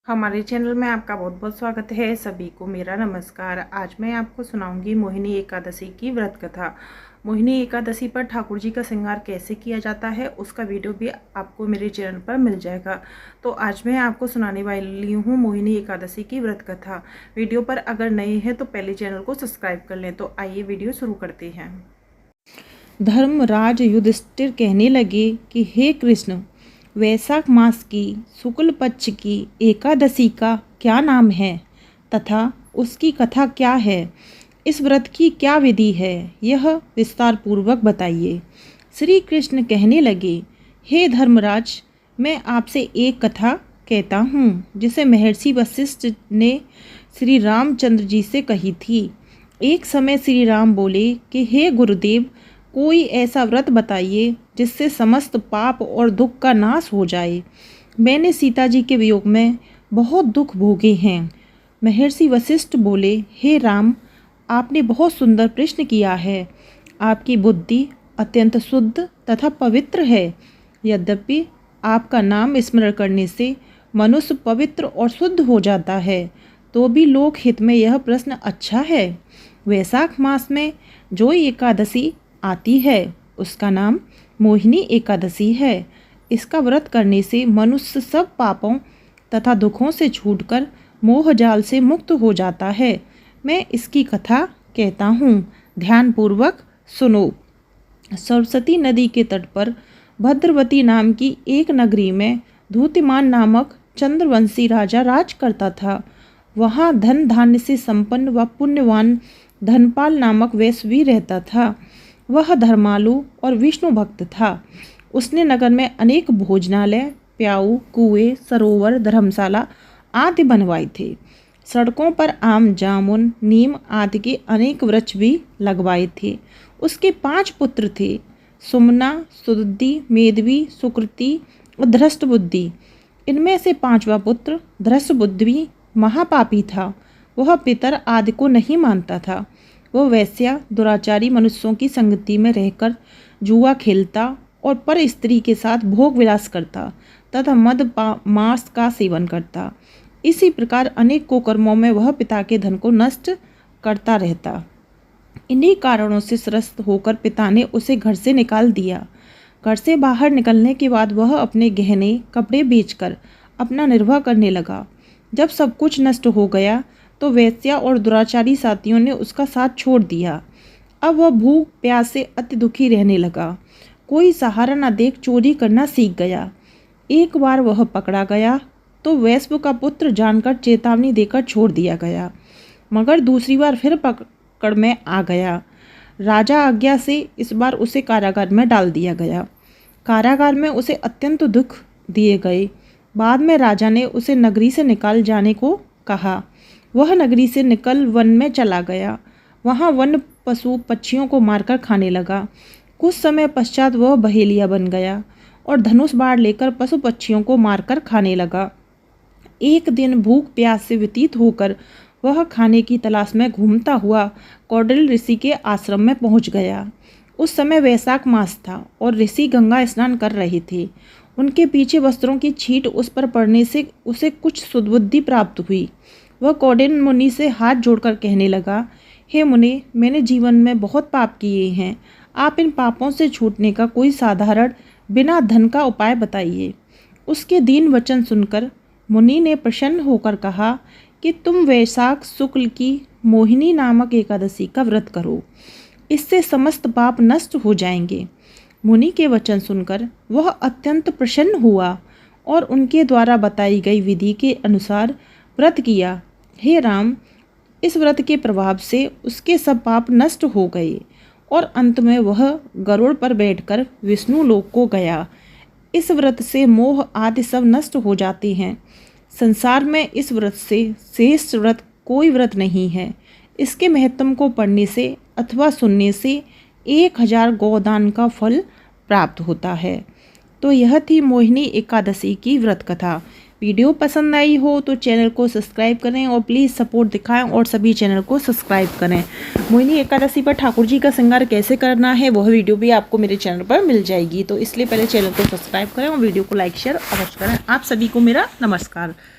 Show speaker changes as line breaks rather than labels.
हमारे चैनल में आपका बहुत बहुत स्वागत है। सभी को मेरा नमस्कार। आज मैं आपको सुनाऊंगी मोहिनी एकादशी की व्रत कथा। मोहिनी एकादशी पर ठाकुर जी का श्रृंगार कैसे किया जाता है उसका वीडियो भी आपको मेरे चैनल पर मिल जाएगा। तो आज मैं आपको सुनाने वाली हूँ मोहिनी एकादशी की व्रत कथा। वीडियो पर अगर नए हैं तो पहले चैनल को सब्सक्राइब कर लें। तो आइए वीडियो शुरू करते हैं।
धर्मराज युधिष्ठिर कहने लगे कि हे कृष्ण, वैशाख मास की शुक्ल पक्ष की एकादशी का क्या नाम है तथा उसकी कथा क्या है? इस व्रत की क्या विधि है, यह विस्तार पूर्वक बताइए। श्री कृष्ण कहने लगे, हे धर्मराज, मैं आपसे एक कथा कहता हूँ जिसे महर्षि वशिष्ठ ने श्री रामचंद्र जी से कही थी। एक समय श्री राम बोले कि हे गुरुदेव, कोई ऐसा व्रत बताइए जिससे समस्त पाप और दुख का नाश हो जाए। मैंने सीता जी के वियोग में बहुत दुख भोगे हैं। महर्षि वशिष्ठ बोले, हे राम, आपने बहुत सुंदर प्रश्न किया है। आपकी बुद्धि अत्यंत शुद्ध तथा पवित्र है। यद्यपि आपका नाम स्मरण करने से मनुष्य पवित्र और शुद्ध हो जाता है, तो भी लोक हित में यह प्रश्न अच्छा है। वैशाख मास में जो एकादशी आती है उसका नाम मोहिनी एकादशी है। इसका व्रत करने से मनुष्य सब पापों तथा दुखों से छूटकर मोह जाल से मुक्त हो जाता है। मैं इसकी कथा कहता हूँ, ध्यानपूर्वक सुनो। सरस्वती नदी के तट पर भद्रवती नाम की एक नगरी में धूतिमान नामक चंद्रवंशी राजा राज करता था। वहाँ धन धान्य से संपन्न व पुण्यवान धनपाल नामक वैश्य भी रहता था। वह धर्मालु और विष्णु भक्त था। उसने नगर में अनेक भोजनालय, प्याऊ, कुएं, सरोवर, धर्मशाला आदि बनवाए थे। सड़कों पर आम, जामुन, नीम आदि के अनेक वृक्ष भी लगवाए थे। उसके 5 पुत्र थे, सुमना, सुदुद्धि, मेदवी, सुकृति और धृष्टबुद्धि। इनमें से 5वां पुत्र धृष्टबुद्धि महापापी था। वह पितर आदि को नहीं मानता था। वह वैश्या दुराचारी मनुष्यों की संगति में रहकर जुआ खेलता और पर स्त्री के साथ भोग विलास करता तथा मद मांस का सेवन करता। इसी प्रकार अनेक कुकर्मों में वह पिता के धन को नष्ट करता रहता। इन्हीं कारणों से त्रस्त होकर पिता ने उसे घर से निकाल दिया। घर से बाहर निकलने के बाद वह अपने गहने कपड़े बेचकर अपना निर्वाह करने लगा। जब सब कुछ नष्ट हो गया तो वैश्या और दुराचारी साथियों ने उसका साथ छोड़ दिया। अब वह भूख प्यास से अति दुखी रहने लगा। कोई सहारा न देख चोरी करना सीख गया। एक बार वह पकड़ा गया तो वैश्य का पुत्र जानकर चेतावनी देकर छोड़ दिया गया, मगर दूसरी बार फिर पकड़ में आ गया। राजा आज्ञा से इस बार उसे कारागार में डाल दिया गया। कारागार में उसे अत्यंत दुख दिए गए। बाद में राजा ने उसे नगरी से निकाल जाने को कहा। वह नगरी से निकल वन में चला गया। वहाँ वन पशु पक्षियों को मारकर खाने लगा। कुछ समय पश्चात वह बहेलिया बन गया और धनुष बाढ़ लेकर पशु पक्षियों को मारकर खाने लगा। एक दिन भूख प्यास से व्यतीत होकर वह खाने की तलाश में घूमता हुआ कौटिल्य ऋषि के आश्रम में पहुंच गया। उस समय वैशाख मास था और ऋषि गंगा स्नान कर रहे थे। उनके पीछे वस्त्रों की छींट उस पर पड़ने से उसे कुछ सुबुद्धि प्राप्त हुई। वह कौंडिन्य मुनि से हाथ जोड़कर कहने लगा, हे मुनि, मैंने जीवन में बहुत पाप किए हैं। आप इन पापों से छूटने का कोई साधारण बिना धन का उपाय बताइए। उसके दीन वचन सुनकर मुनि ने प्रसन्न होकर कहा कि तुम वैशाख शुक्ल की मोहिनी नामक एकादशी का व्रत करो। इससे समस्त पाप नष्ट हो जाएंगे। मुनि के वचन सुनकर वह अत्यंत प्रसन्न हुआ और उनके द्वारा बताई गई विधि के अनुसार व्रत किया। हे राम, इस व्रत के प्रभाव से उसके सब पाप नष्ट हो गए और अंत में वह गरुड़ पर बैठकर विष्णु लोक को गया। इस व्रत से मोह आदि सब नष्ट हो जाते हैं। संसार में इस व्रत से श्रेष्ठ व्रत कोई व्रत नहीं है। इसके महत्व को पढ़ने से अथवा सुनने से 1000 गोदान का फल प्राप्त होता है। तो यह थी मोहिनी एकादशी की व्रत कथा। वीडियो पसंद आई हो तो चैनल को सब्सक्राइब करें और प्लीज़ सपोर्ट दिखाएं और सभी चैनल को सब्सक्राइब करें। मोहिनी एकादशी पर ठाकुर जी का श्रृंगार कैसे करना है वह वीडियो भी आपको मेरे चैनल पर मिल जाएगी। तो इसलिए पहले चैनल को सब्सक्राइब करें और वीडियो को लाइक शेयर अवश्य करें। आप सभी को मेरा नमस्कार।